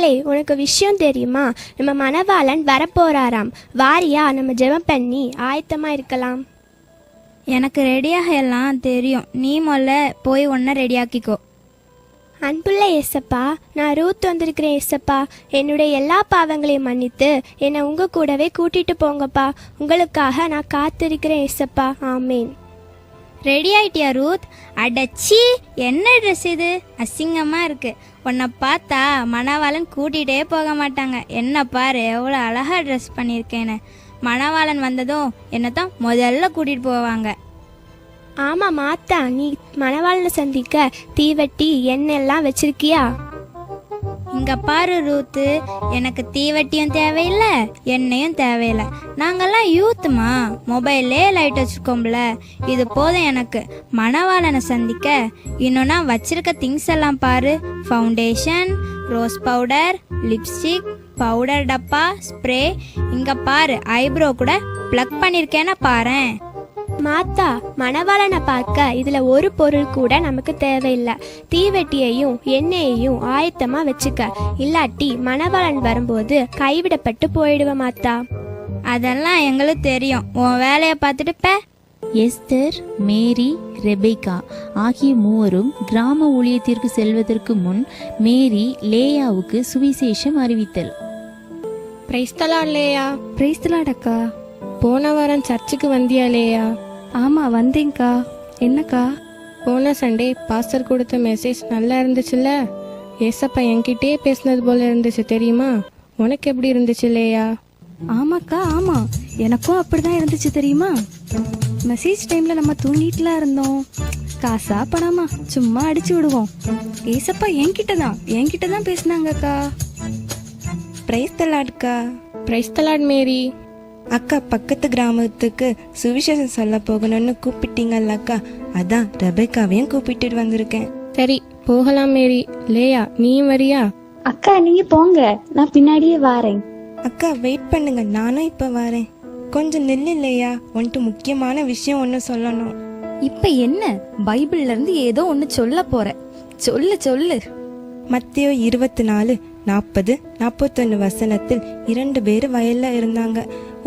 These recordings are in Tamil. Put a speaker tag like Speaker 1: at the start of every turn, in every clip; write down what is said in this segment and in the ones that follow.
Speaker 1: மகளே, உனக்கு விஷயம் தெரியுமா? நம்ம மணவாளன் வரப்போறாராம். வாரியா, நம்ம ஜெபம் பண்ணி ஆயத்தமா இருக்கலாம்.
Speaker 2: எனக்கு ரெடியாக எல்லாம் தெரியும். நீ முதல்ல போய் ஒன்றை ரெடியாக்கிக்கோ.
Speaker 1: அன்புள்ள ஏசப்பா, நான் ரூத் வந்திருக்கிறேன் ஏசப்பா. என்னுடைய எல்லா பாவங்களையும் மன்னித்து என்னை உங்க கூடவே கூட்டிட்டு போங்கப்பா. உங்களுக்காக நான் காத்திருக்கிறேன் ஏசப்பா. ஆமேன்.
Speaker 2: ரெடி ஆயிட்டியா ரூத்? அடச்சி, என்ன ட்ரெஸ் இது? அசிங்கமா இருக்கு. உன்னை பார்த்தா மணவாளன் கூட்டிகிட்டே போக மாட்டாங்க. என்ன பாரு, எவ்வளோ அழகா ட்ரெஸ் பண்ணியிருக்கேன்னு. மணவாளன் வந்ததும் என்னத்தான் முதல்ல கூட்டிகிட்டு போவாங்க.
Speaker 1: ஆமாம் மாத்தா, நீ மணவாளனை சந்திக்க தீவட்டி எண்ணெல்லாம் வச்சிருக்கியா?
Speaker 2: இங்க பாரு ரூத்து, எனக்கு தீவட்டியும் தேவையில்லை, எண்ணெயும் தேவையில்லை. நாங்கெல்லாம் யூத்துமா, மொபைல்லே லைட் வச்சுருக்கோம்ல, இது போதும் எனக்கு. மணவாளனை சந்திக்க இன்னும் நான் வச்சிருக்க திங்ஸ் எல்லாம் பாரு. Foundation, rose powder, lipstick, powder டப்பா, ஸ்ப்ரே. இங்க பாரு, ஐப்ரோ கூட ப்ளக் பண்ணியிருக்கேன்னா பாரேன்.
Speaker 1: மாத்தா, மணவாளனை பார்க்க இதுல ஒரு பொருள் கூட நமக்கு தேவையில்லை. தீவெட்டியையும் எண்ணெயையும் ஆயத்தமா வச்சுக்க. இல்லாட்டி மணவாளன் வரும்போது கைவிடப்பட்டு போயிடுவ மாத்தா.
Speaker 2: அதெல்லாம் எங்களுக்கு தெரியும். உன் வேலையை பார்த்துட்டு பே.
Speaker 3: எஸ்தர், மேரி, ரெபேக்கா ஆகிய மூவரும் கிராம ஊழியத்திற்கு செல்வதற்கு முன் மேரி லேயாவுக்கு சுவிசேஷம் அறிவித்தல்.
Speaker 4: Price the Lord Leah.
Speaker 5: Price the Lord அக்கா.
Speaker 4: போன வாரம் சர்ச்சுக்கு வந்தியா லேயா?
Speaker 5: ஆமாம் வந்தேங்க்கா. என்னக்கா?
Speaker 4: போன சண்டே பாஸ்டர் கொடுத்த மெசேஜ் நல்லா இருந்துச்சுல்ல? ஏசப்பா என்கிட்டே பேசினது போல இருந்துச்சு தெரியுமா? உனக்கு எப்படி இருந்துச்சு லேயா?
Speaker 5: ஆமாக்கா, ஆமாம், எனக்கும் அப்படிதான் இருந்துச்சு தெரியுமா. மெசேஜ் டைமில் நம்ம தூங்கிட்டுலாம் இருந்தோம். காசா பணமா சும்மா அடிச்சு விடுவோம். ஏசப்பா என்கிட்ட தான் பேசினாங்கக்கா.
Speaker 6: பிரைஸ் தி லார்ட்க்கா.
Speaker 4: Praise the lord Mary.
Speaker 6: அக்கா, பக்கத்து கிராமத்துக்கு சுவிசேஷம் சொல்ல போகணும்னு கூப்பிட்டீங்கல்ல அக்கா, அதான் ரெபேக்காவையும் கூப்பிட்டு வந்திருக்கேன்.
Speaker 4: சரி, போகலாம் மேரி. லேயா, நீயும் வரியா?
Speaker 7: அக்கா நீங்க போங்க, நான் பின்னாடியே வாரேன்.
Speaker 6: அக்கா வெயிட் பண்ணுங்க, நானும் இப்ப வரேன். கொஞ்சம் நில்லு லேயா, உன்ட்டு முக்கியமான விஷயம் ஒன்று சொல்லணும்.
Speaker 5: இப்ப என்ன? பைபிள்ல இருந்து ஏதோ ஒன்னு சொல்ல போற. சொல்லு.
Speaker 6: மத்தேயு 24:40-41 வசனத்தில் 2 பேர் வயல்ல இருந்தாங்க.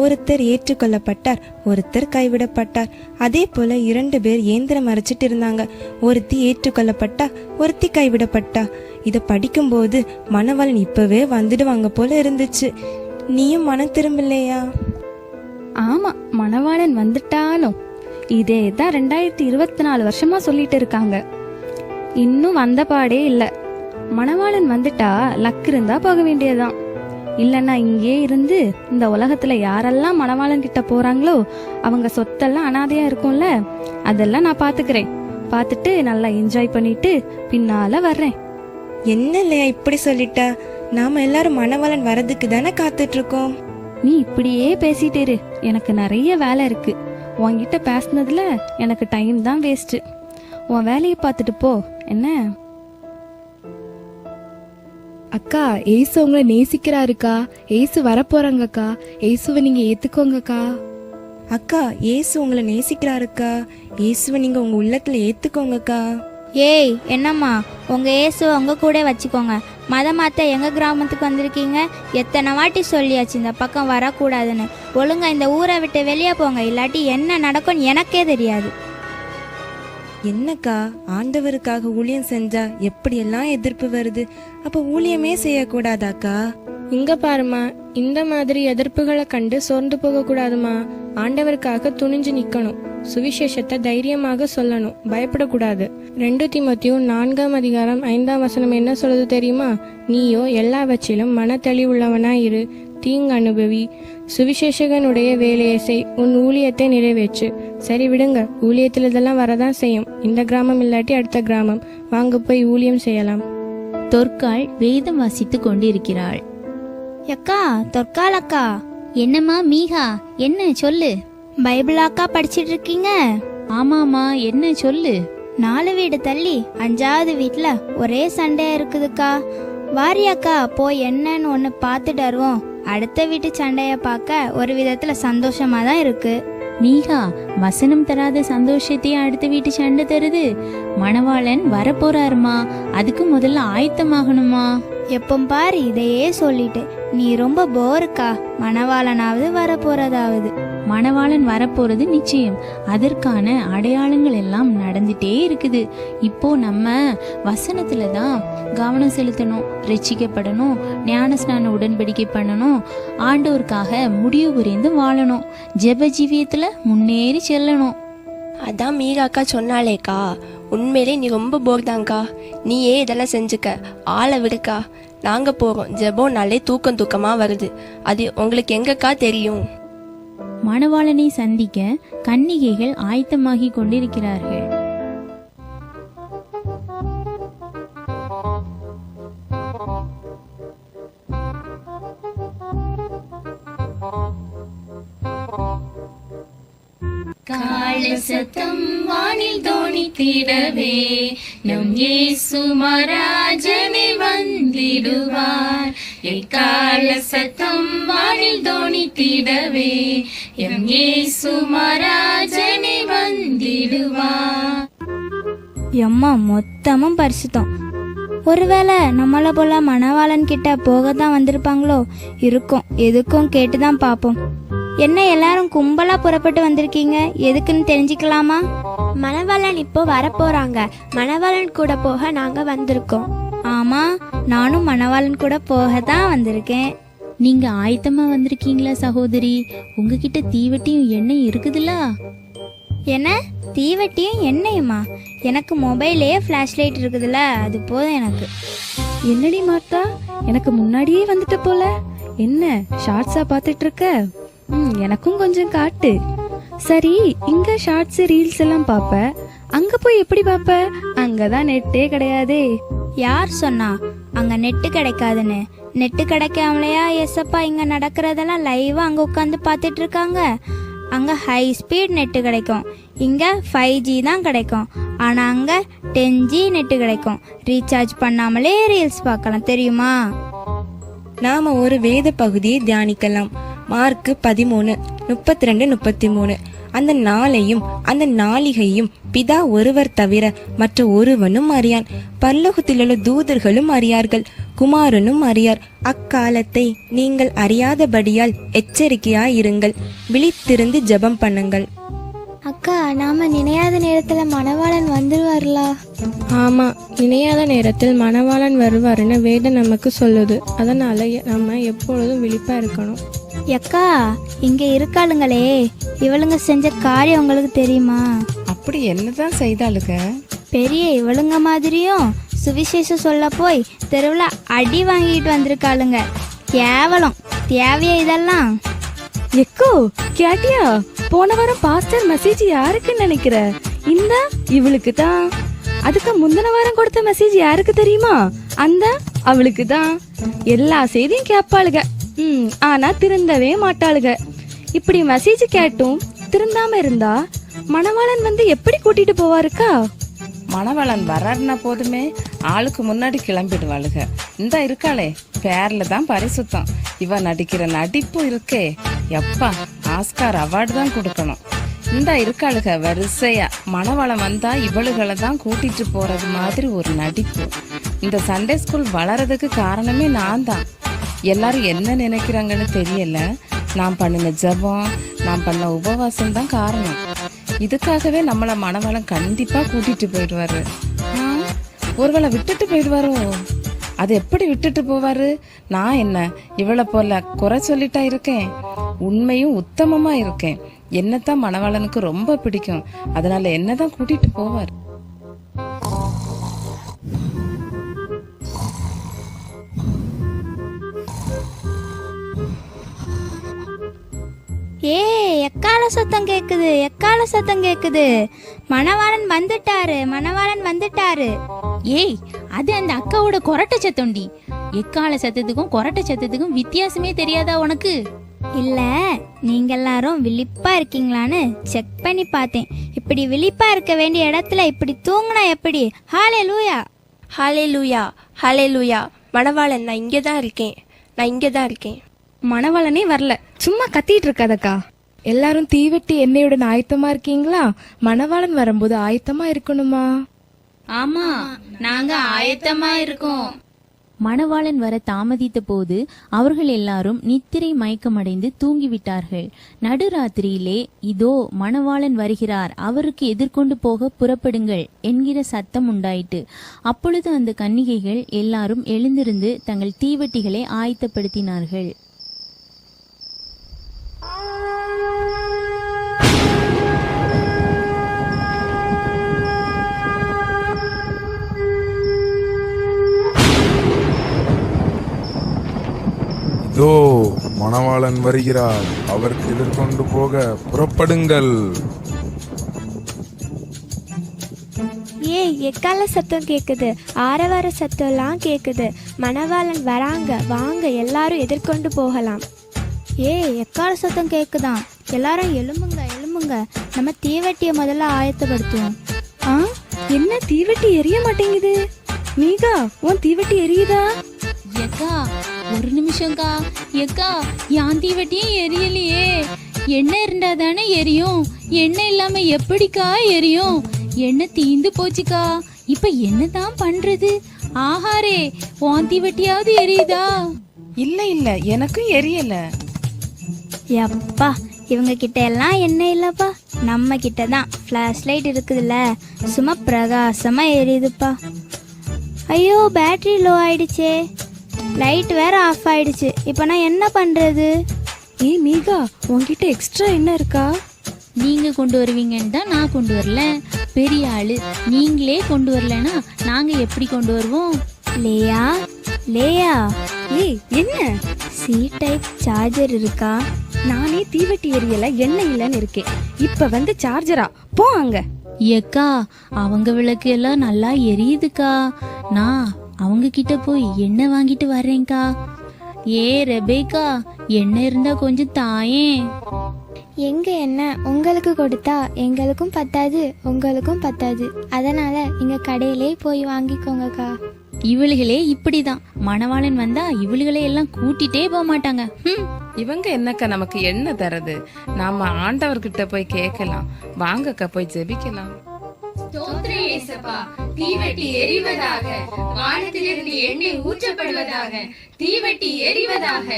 Speaker 6: ஒருத்தர் ஏற்றுக்கொள்ளப்பட்டார், ஒருத்தர் கைவிடப்பட்டார். அதே போல 2 பேர் இயந்திரம் அரைச்சிட்டு இருந்தாங்க. ஒருத்தி ஏற்றுக்கொள்ளப்பட்டா, ஒருத்தி கைவிடப்பட்டா. இதை படிக்கும்போது மணவாளன் இப்பவே வந்துடுவாங்க போல இருந்துச்சு. நீயும் மனம் திரும்பலையா?
Speaker 5: ஆமா, மணவாளன் வந்துட்டாலும் இதே தான் 2024 வருஷமா சொல்லிட்டு இருக்காங்க. இன்னும் வந்த பாடே இல்லை. மணவாளன் வந்துட்டா லக் இருந்தா போக வேண்டியதுதான். இல்லைன்னா இங்கே இருந்து இந்த உலகத்துல யாரெல்லாம் மணவாளன் கிட்ட போறாங்களோ அவங்க சொத்தெல்லாம் அனாதையா இருக்கும்ல, அதெல்லாம் நான் பாத்துக்கிறேன். பார்த்துட்டு நல்லா என்ஜாய் பண்ணிட்டு பின்னால வர்றேன்.
Speaker 6: என்ன இல்லையா இப்படி சொல்லிட்டா? நாம எல்லாரும் மணவாளன் வரதுக்கு தானே காத்துட்டு இருக்கோம்.
Speaker 5: நீ இப்படியே பேசிட்டு இரு, எனக்கு நிறைய வேலை இருக்கு. உன்கிட்ட பேசினதுல எனக்கு டைம் தான் வேஸ்ட். உன் வேலையை பார்த்துட்டு போ. என்ன
Speaker 8: அக்கா, ஏசு உங்களை நேசிக்கிறாருக்கா. ஏசு வரப்போறாங்கக்கா. ஏசுவை நீங்க ஏத்துக்கோங்கக்கா.
Speaker 6: அக்கா, ஏசு உங்களை நேசிக்கிறாருக்கா. ஏசுவை நீங்க உங்க உள்ளத்துல ஏத்துக்கோங்கக்கா.
Speaker 2: ஏய், என்னம்மா, உங்க இயேசுவை உங்க கூட வச்சுக்கோங்க. மதமாத்த எங்க கிராமத்துக்கு வந்திருக்கீங்க. எத்தனை வாட்டி சொல்லியாச்சு இந்த பக்கம் வரக்கூடாதுன்னு. ஒழுங்கா இந்த ஊரை விட்டு வெளியே போங்க, இல்லாட்டி என்ன நடக்கும்னு எனக்கே தெரியாது.
Speaker 6: என்னக்கா, ஆண்டவருக்காக ஊழியம் செஞ்சா எப்படியெல்லாம் எதிர்ப்பு வருது. அப்ப ஊழியமே செய்யக்கூடாதாக்கா?
Speaker 4: இங்க பாருமா, இந்த மாதிரி எதிர்ப்புகளை கண்டு சோர்ந்து போக கூடாதுமா. ஆண்டவருக்காக துணிஞ்சு நிக்கணும். சுவிசேஷத்தை தைரியமாக சொல்லணும், பயப்படக்கூடாது. 2 தீமோத்தேயு 4:5 என்ன சொல்லுது தெரியுமா? நீயோ எல்லாவற்றிலும் மன தெளிவுள்ளவனாய் இரு, தீங்கு அனுபவி, சுவிசேஷகனுடைய வேலையை செய், உன் ஊழியத்தை நிறைவேற்று. சரி விடுங்க, ஊழியத்தில் இதெல்லாம் வரதான் செய்யும். இந்த கிராமம் இல்லாட்டி அடுத்த கிராமம், வாங்க போய் ஊழியம் செய்யலாம்.
Speaker 3: தொற்காள் வேதம் வாசித்து கொண்டிருக்கிறாள்.
Speaker 2: அக்கா, தொற்கால் அக்கா.
Speaker 3: என்னம்மா மீகா, என்ன சொல்லு.
Speaker 2: பைபிள் அக்கா படிச்சிட்டு இருக்கீங்க?
Speaker 3: ஆமாமா, என்ன சொல்லு.
Speaker 2: 4 வீடு தள்ளி 5வது வீட்டுல ஒரே சண்டையா இருக்குதுக்கா. வாரியாக்கா, போய் என்னன்னு ஒன்று பார்த்துட்டு வருவோம். அடுத்த வீட்டு சண்டைய பார்க்க ஒரு விதத்துல சந்தோஷமா தான் இருக்கு.
Speaker 3: மீகா, வசனம் தராத சந்தோஷத்தையும் அடுத்த வீட்டு சண்டை தருது. மணவாளன் வரப்போறாருமா, அதுக்கு முதல்ல ஆயத்தமாகணுமா.
Speaker 2: எப்போ பாரு இதையே சொல்லிட்டு நீ ரொம்ப போருக்கா. மணவாளனாவது வரப்போறதாவது.
Speaker 3: மணவாளன் வரப்போறது நிச்சயம். அதற்கான அடையாளங்கள் எல்லாம் நடந்துட்டே இருக்குது. இப்போ நம்ம வசனத்துல தான் கவனம் செலுத்தணும். ரட்சிக்கப்படணும், ஞானஸ்நான உடன்படிக்கை பண்ணணும், ஆண்டவருக்காக முடிவு புரிந்து வாழணும், ஜெப ஜீவியத்துல முன்னேறி செல்லணும்.
Speaker 9: அதான் மீராக்கா சொன்னாலேக்கா, உண்மையிலே நீ ரொம்ப போர் தான்க்கா. நீயே இதெல்லாம் செஞ்சுக்க, ஆளை விடுக்கா. நாங்க போறோம். ஜெபம்னாலே தூக்கமா வருது. அது உங்களுக்கு எங்கக்கா தெரியும்?
Speaker 3: மணவாளனை சந்திக்க கன்னிகைகள் ஆயத்தமாகி கொண்டிருக்கிறார்கள்.
Speaker 10: காலசத்தம் வானில் தோணித்திடவே நம் இயேசு மராஜனே வந்திடுவார். எக்கால சத்தம் வானில் தோணித்திடவே எம் இயேசு மராஜனே வந்திடுவார்.
Speaker 2: எம்மா மொத்தமும் பரிசுத்தம். ஒருவேளை நம்மள போல மணவாளன் கிட்ட போக தான் வந்திருப்பாங்களோ இருக்கும். எதுக்கும் கேட்டுதான் பாப்போம். என்ன எல்லாரும் கும்பலா புறப்பட்டு வந்திருக்கீங்க, எதுக்குன்னு தெரிஞ்சுக்கலாமா?
Speaker 1: மணவாளன் இப்போ வரப்போறாங்க. மணவாளன் கூட போக நாங்க வந்திருக்கோம்.
Speaker 2: ஆமா, நானும் மணவாளன் கூட போக தான் வந்திருக்கேன்.
Speaker 3: நீங்க ஆயத்தமா வந்திருக்கீங்களா சகோதரி? உங்ககிட்ட தீவெட்டியும் எண்ணெய் இருக்குதுல்ல?
Speaker 2: என்ன தீவெட்டியும் எண்ணெயுமா? எனக்கு மொபைலே ஃபிளாஷ் லைட் இருக்குதுல்ல, அது போதும் எனக்கு.
Speaker 8: என்னடி மாத்தா, எனக்கு முன்னாடியே வந்துட்ட போல. என்ன ஷார்ட்ஸா பாத்துட்டு இருக்க? எனக்கும் கொஞ்சம் காட்டு. சரி, இங்க ஷார்ட்ஸ் ரீல்ஸ் எல்லாம் பாப்ப, அங்க போய் எப்படி பாப்ப? அங்கதான் நெட்டே கிடையாதே.
Speaker 2: யார் சொன்னா அங்க நெட்டு கிடைக்காதுன்னு? நெட்டு கிடைக்காமலையா எஸ்அப்பா இங்க நடக்கிறதெல்லாம் லைவா அங்க உட்காந்து பார்த்துட்டு இருக்காங்க. அங்க ஹை ஸ்பீட் நெட்டு கிடைக்கும், இங்க 5G தான் கிடைக்கும். ஆனா அங்க 10G நெட்டு கிடைக்கும். ரீசார்ஜ் பண்ணாமலே ரீல்ஸ் பார்க்கலாம், தெரியுமா?
Speaker 6: நாம ஒரு வேத பகுதியை தியானிக்கலாம். மார்க்கு 13:32-33. அந்த நாளையும் அந்த நாளிகையும் பிதா ஒருவர் தவிர மற்ற ஒருவனும் அறியான். பரலோகத்திலுள்ள தூதர்களும் அறியார்கள், குமாரனும் அறியார். அக்காலத்தை நீங்கள் அறியாதபடியால் எச்சரிக்கையாயிருங்கள், விழித்திருந்து ஜெபம் பண்ணுங்கள்.
Speaker 7: அக்கா, நாம நினையாத நேரத்துல மணவாளன் வந்துருவார்களா?
Speaker 4: ஆமா, நினையாத நேரத்தில் மணவாளன் வருவாருன்னு வேதம் நமக்கு சொல்லுது. அதனால நம்ம எப்பொழுதும் விழிப்பா இருக்கணும்.
Speaker 2: எக்கா, இங்க இருக்காளுங்களே, இவளுங்க செஞ்ச காரியம் உங்களுக்கு தெரியுமா?
Speaker 11: அப்படி என்னதான் செய்தாளுங்க?
Speaker 2: பெரிய இவளுங்க மாதிரியும் சுவிசேஷம் சொல்ல போய் தெருவுல அடி வாங்கிட்டு வந்திருக்காளுங்க. கேவலம். தேவையா இதெல்லாம்?
Speaker 8: எக்கோ கேட்டியா? போன வாரம் பாஸ்டர் மெசேஜ் யாருக்குன்னு நினைக்கிற? இந்த இவளுக்கு தான். அதுக்கு முந்தின வாரம் கொடுத்த மெசேஜ் யாருக்கு தெரியுமா? அந்த அவளுக்கு தான். எல்லா செய்தியும் கேட்பாளுக, ஆனா திருந்தவே மாட்டாளுக. இப்படி மெசேஜ் கேட்டும் திருந்தாம இருந்தா மணவாளன் வந்து எப்படி கூட்டிட்டு போவாருக்கா?
Speaker 11: மணவாளன் வர்றாருன்னா போதுமே ஆளுக்கு முன்னாடி கிளம்பிடுவாளுக. இந்த இருக்காளே, பேர்ல தான் பரிசுத்தம். இவ நடிக்கிற நடிப்பு இருக்கே, எப்பா ஆஸ்கார் அவார்டு தான் கொடுக்கணும். இந்த இருக்காளுக வரிசையா மணவாளம் வந்தா இவளுகளை தான் கூட்டிட்டு போறது மாதிரி ஒரு நடிப்பு. இந்த சண்டே ஸ்கூல் வளர்றதுக்கு காரணமே நான் தான். எல்லாரும் என்ன நினைக்கிறாங்கன்னு தெரியல. நான் பண்ணின ஜெபம், நான் பண்ண உபவாசம் தான் காரணம். இதுக்காகவே நம்மள மணவாளம் கண்டிப்பா கூட்டிட்டு போயிடுவாரு. ஒருவேளை விட்டுட்டு போயிடுவாரோ? அது எப்படி விட்டுட்டு போவாரு? நான் என்ன இவளை போல குறை சொல்லிட்டா இருக்கேன்? உண்மையும் உத்தமமா இருக்கேன். என்னத்தான் மணவாளனுக்கு ரொம்ப பிடிக்கும், அதனால என்னதான் கூட்டிட்டு போவார்.
Speaker 2: ஏ, எக்கால சத்தம் கேக்குது, எக்கால சத்தம் கேக்குது. மணவாளன் வந்துட்டாரு, மணவாளன் வந்துட்டாரு.
Speaker 3: ஏய், அது அந்த அக்காவோட கொரட்டை சத்தம்டி. எக்கால சத்தத்துக்கும் கொரட்டை சத்தத்துக்கும் வித்தியாசமே தெரியாதா உனக்கு?
Speaker 2: இல்ல, நீங்க எல்லாரும் விழிப்பா இருக்கீங்களான்னு செக் பண்ணி பார்த்தேன். இப்படி விழிப்பா இருக்க வேண்டிய இடத்துல இப்படி தூங்குனா எப்படி? ஹalleluya,
Speaker 9: ஹalleluya, ஹalleluya. மணவாளன், நான் இங்கே தான் இருக்கேன், நான் இங்கே தான் இருக்கேன்.
Speaker 8: மணவாளனே வரல, சும்மா கத்திட்டு இருக்காதக்கா. எல்லாரும் தீவெட்டி எண்ணெயுடன் ஆயத்தமா இருக்கீங்களா? மணவாளன் வரும்போது ஆயத்தமா இருக்கணுமா?
Speaker 10: ஆமா, நாங்க ஆயத்தமா இருக்கோம்.
Speaker 3: மணவாளன் வர தாமதித்த போது அவர்கள் எல்லாரும் நித்திரை மயக்கமடைந்து தூங்கிவிட்டார்கள். நடுராத்திரியிலே, இதோ மணவாளன் வருகிறார், அவருக்கு எதிர்கொண்டு போக புறப்படுங்கள் என்கிற சத்தம் உண்டாயிற்று. அப்பொழுது அந்த கன்னிகைகள் எல்லாரும் எழுந்திருந்து தங்கள் தீவட்டிகளை ஆயத்தப்படுத்தினார்கள்.
Speaker 12: இதோ மணவாளன் வருகிறார், அவருக்கு எதிர்கொண்டு போக புறப்படுங்கள்.
Speaker 1: ஏய், எக்கால சத்தம் கேக்குது, ஆரவார சத்தம்லாம் கேக்குது. மணவாளன் வராங்க, வாங்க எல்லாரும் எதிர்கொண்டு போகலாம்.
Speaker 2: ஏய், எக்கால சத்தம் கேக்குதான், எல்லாரும் எழும்புங்க எழும்புங்க, நம்ம தீவெட்டியை முதல்ல ஆயத்தப்படுத்துவோம்.
Speaker 8: ஆ, என்ன தீவெட்டி எரிய மாட்டேங்குது? மீகா, உன் தீவெட்டி எரியுதா?
Speaker 3: எக்கா, ஒரு நிமிஷம்க்கா. எக்கா, யான் தீவட்டியும் எரியலையே. எண்ணெய் இருந்தா தானே எரியும், எண்ணெய் இல்லாம எப்படிக்கா எரியும்? எண்ணெய் தீந்து போச்சுக்கா. இப்ப என்னதான் பண்றது? ஆஹாரே, உன் தீவட்டியாவது எரியுதா?
Speaker 11: இல்ல இல்ல, எனக்கும் எரியல.
Speaker 2: எப்பா, இவங்க கிட்ட எல்லாம் எண்ணெய் இல்லப்பா, நம்ம கிட்ட தான் ஃபிளாஷ் லைட் இருக்குதுல்ல, சும்மா பிரகாசமா எரியுதுப்பா. ஐயோ, பேட்டரி லோ ஆயிடுச்சே, லைட் வேற ஆஃப் ஆயிடுச்சு. இப்போ நான் என்ன பண்றது?
Speaker 8: ஏய் மீகா, உன்கிட்ட எக்ஸ்ட்ரா என்ன இருக்கா?
Speaker 3: நீங்க கொண்டு வருவீங்கன்னு தான் நான் கொண்டு வரல. பெரிய ஆளு நீங்களே கொண்டு வரலன்னா நாங்க எப்படி கொண்டு வருவோம்?
Speaker 2: லேயா லேயா,
Speaker 8: ஏய் என்ன?
Speaker 2: சி டைப் சார்ஜர் இருக்கா?
Speaker 8: நானே தீவெட்டி எரியல, எண்ணெய் இல்லைன்னு இருக்கேன். இப்ப வந்து சார்ஜரா? போ அங்க.
Speaker 3: ஏக்கா, அவங்க விளக்கு எல்லாம் நல்லா எரியுதுக்கா. நான் அவங்க கிட்ட போய் எண்ணெய் வாங்கிட்டு வர்றேன்க்கா. ஏ ரெபேக்கா, எண்ணெய் இருந்தா கொஞ்சம் தாயேன்.
Speaker 7: எங்க என்ன உங்களுக்கு கொடுத்தா எங்களுக்கும் பத்தாது, உங்களுக்கும் பத்தாது. அதனால இங்க கடையிலே போய் வாங்கிக்கோங்கக்கா.
Speaker 3: இவளுகளே இப்படிதான், மணவாளன் வந்தா இவளுகளை எல்லாம் கூட்டிட்டே போக மாட்டாங்க.
Speaker 11: இவங்க என்னக்கா நமக்கு என்ன தரது? நாம ஆண்டவர்கிட்ட போய் கேட்கலாம். வாங்கக்கா போய் ஜெபிக்கலாம்.
Speaker 10: ஸ்தோத்திரம் இயேசப்பா. தீவெட்டி எரிவதாக, வானத்திலிருந்து எண்ணெய் ஊற்றப்படுவதாக, தீவெட்டி எரிவதாக,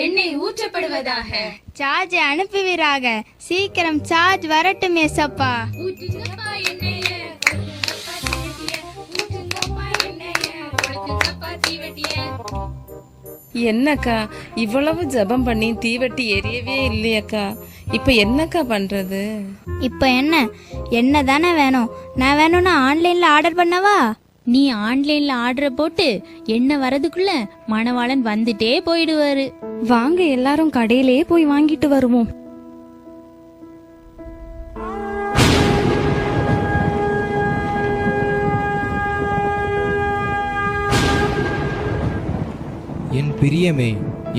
Speaker 10: எண்ணெய் ஊற்றப்படுவதாக.
Speaker 2: சார்ஜ் அனுப்புவீராக, சீக்கிரம் சார்ஜ் வரட்டும் ஏசப்பா.
Speaker 10: ஊற்றுங்கப்பா எண்ணெய, ஊற்றுங்கப்பா தீவெட்டிய, ஊற்றுங்கப்பா எண்ணெய, ஊற்றுங்கப்பா தீவெட்டிய.
Speaker 11: என்னக்கா இவ்வளவு ஜெபம் பண்ணி தீவெட்டி எரியவே இல்லையக்கா? இப்ப என்னக்கா பண்றது?
Speaker 2: இப்போ என்ன தானே வேணும்? நான் வேணும்னா ஆன்லைன்ல ஆர்டர் பண்ணவா?
Speaker 3: நீ ஆன்லைன்ல ஆர்டரை போட்டு எண்ணெய் வரதுக்குள்ள மணவாளன் வந்துட்டே போயிடுவாரு.
Speaker 8: வாங்க எல்லாரும் கடையிலே போய் வாங்கிட்டு வருவோம்.
Speaker 13: என் பிரியமே,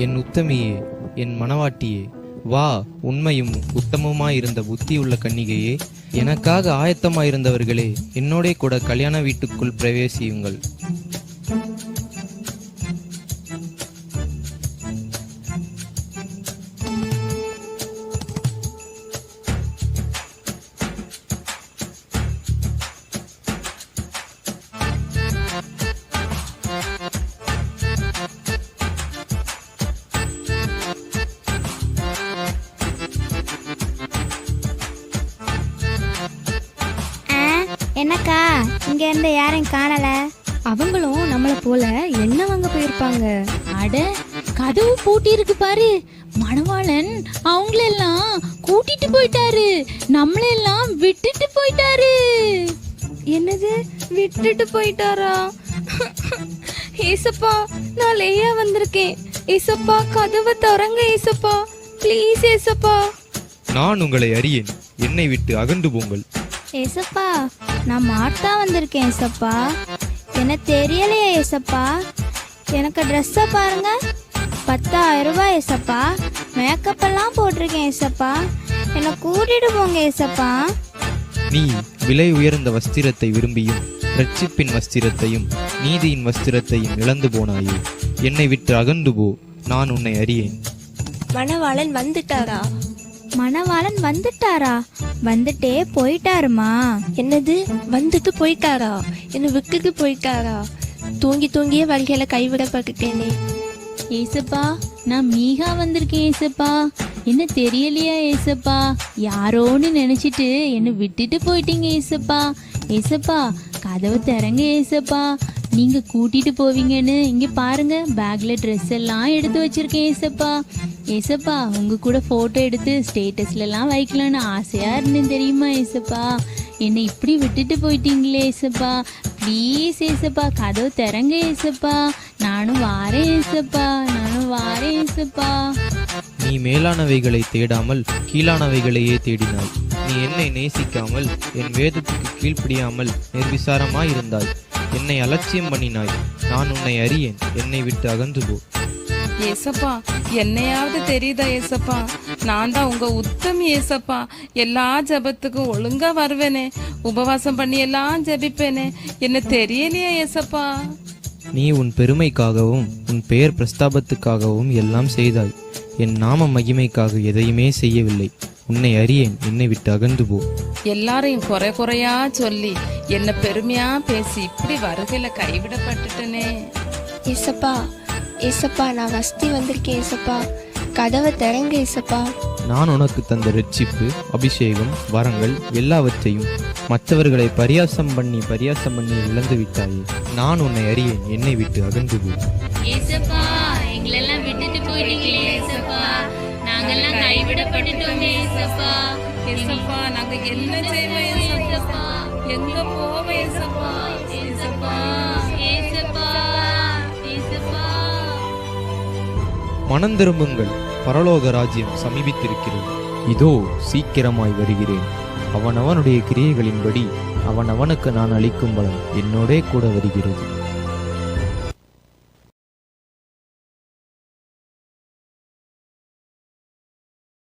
Speaker 13: என் உத்தமியே, என் மணவாட்டியே, வா. உண்மையும் உத்தமமாயிருந்த புத்தியுள்ள கன்னிகையே, எனக்காக ஆயத்தமாயிருந்தவர்களே, என்னோட கூட கல்யாண வீட்டுக்குள் பிரவேசியுங்கள்.
Speaker 2: என்னக்கா, இங்க இருந்து யாரையும் காணல?
Speaker 8: அவங்களும் நம்மள போல எண்ணெய் வாங்க போயிருப்பாங்க.
Speaker 3: அட, கதவு பூட்டி இருக்கு பாரு. மணவாளன் அவங்களெல்லாம் கூட்டிட்டு போயிட்டாரு, நம்மளெல்லாம் விட்டுட்டு போயிட்டாரு.
Speaker 8: என்னது, விட்டுட்டு போயிட்டாரா? ஏசப்பா, நான் லேயா வந்திருக்கேன். ஏசப்பா, கதவை திறங்க ஏசப்பா, ப்ளீஸ் ஏசப்பா.
Speaker 13: நான் உங்களை அறியேன், என்னை விட்டு அகன்று போங்கள்.
Speaker 2: ஏசப்பா, நான் மார்த்தா வந்திருக்கேன் ஏசப்பா. எனக்கு தெரியலையே ஏசப்பா. எனக்கு ட்ரெஸ்ஸை பாருங்க, 10,000 ரூபாய் ஏசப்பா. மேக்கப் எல்லாம் போட்டிருக்கேன் ஏசப்பா. என்னை கூட்டிட்டு போங்க ஏசப்பா.
Speaker 13: நீ விலை உயர்ந்த வஸ்திரத்தை விரும்பியும் இரட்சிப்பின் வஸ்திரத்தையும் நீதியின் வஸ்திரத்தையும் இழந்து போனாயே. என்னை விட்டு அகன்று போ, நான் உன்னை அறியேன்.
Speaker 9: மணவாளன் வந்துட்டாரா?
Speaker 2: மணவாளன் வந்துட்டாரா? வந்துட்டே போயிட்டாருமா?
Speaker 9: என்னது, வந்துட்டு போயிட்டாரா? என்ன விட்டுட்டு போயிட்டாரா? தூங்கியே வாழ்க்கையில கைவிடப்பட்டுட்டேனே.
Speaker 3: ஏசப்பா, நான் மீகா வந்திருக்கேன் ஏசப்பா. என்ன தெரியலையா ஏசப்பா? யாரோன்னு நினைச்சிட்டு என்ன விட்டுட்டு போயிட்டீங்க ஏசப்பா. ஏசப்பா, கதவை திறங்க ஏசப்பா. நீங்க கூட்டிட்டு போவீங்கன்னு இங்க பாருங்க, பேக்ல ட்ரெஸ் எல்லாம் எடுத்து வச்சிருக்கேன் ஏசப்பா. ஏசப்பா, உங்க கூட போட்டோ எடுத்து ஸ்டேட்டஸ்ல எல்லாம் வைக்கலான்னு ஆசையா இருந்தேன் தெரியுமா ஏசப்பா. என்னை இப்படி விட்டுட்டு போயிட்டீங்களே ஏசப்பா. ப்ளீஸ் ஏசப்பா, கதவு திறங்க ஏசப்பா. நானும் வாரேன் ஏசப்பா, நானும் வாரேன் ஏசப்பா.
Speaker 13: நீ மேலானவைகளை தேடாமல் கீழானவைகளையே தேடினாய். நீ என்னை நேசிக்காமல் என் வேதத்துக்கு கீழ்ப்படியாமல் நிர்விசாரமாயிருந்தாய். என்னை அலட்சியம் பண்ணினாய். நான் உன்னை அறியேன், என்னை விட்டு அகன்று போ.
Speaker 11: ஏசப்பா, என்னையாவது தெரியுதா ஏசப்பா? நான் தான் உங்க உத்தமி ஏசப்பா. எல்லா ஜபத்துக்கும் ஒழுங்கா வருவேனே, உபவாசம் பண்ணி எல்லாம் ஜபிப்பேனே. என்ன தெரியலையா ஏசப்பா?
Speaker 13: நீ உன் பெருமைக்காகவும் உன் பெயர் பிரஸ்தாபத்துக்காகவும் எல்லாம் செய்தாய். என் நாம மகிமைக்காக எதையுமே செய்யவில்லை. உன்னை அறியேன், என்னை விட்டு அகன்று போ.
Speaker 11: எல்லாரையும் குறையா சொல்லி என்ன பெருமையா பேசி இப்படி வருகையில கைவிடப்பட்டுட்டனே.
Speaker 9: ஏசப்பா, ஏசப்பா, நான் வஸ்தி வந்திருக்கேன் ஏசப்பா. கதவை திறங்க ஏசப்பா.
Speaker 13: நான் உனக்கு தந்த ரட்சிப்பு, அபிஷேகம், வரங்கள் எல்லாவற்றையும் மற்றவர்களை பரியாசம் பண்ணி இழந்து விட்டாயே. நான் உன்னை அறியேன், என்னை விட்டு அகன்று போ.
Speaker 3: ஏசப்பா, எங்களெல்லாம் விட்டுட்டு போயிட்டீங்களே ஏசப்பா. நாங்கெல்லாம் கைவிடப்பட்டுட்டோமே ஏசப்பா.
Speaker 11: ஏசப்பா, நாங்க என்ன செய்வோம் ஏசப்பா? எங்க போவோம் ஏசப்பா? ஏசப்பா,
Speaker 3: ஏசப்பா, ஏசப்பா.
Speaker 13: மனம் திரும்புங்கள், பரலோக ராஜ்யம் சமீபித்திருக்கிறது. இதோ சீக்கிரமாய் வருகிறேன். அவனவனுடைய கிரியைகளின்படி அவனவனுக்கு நான் அளிக்கும் பலன் என்னோடே கூட வருகிறது.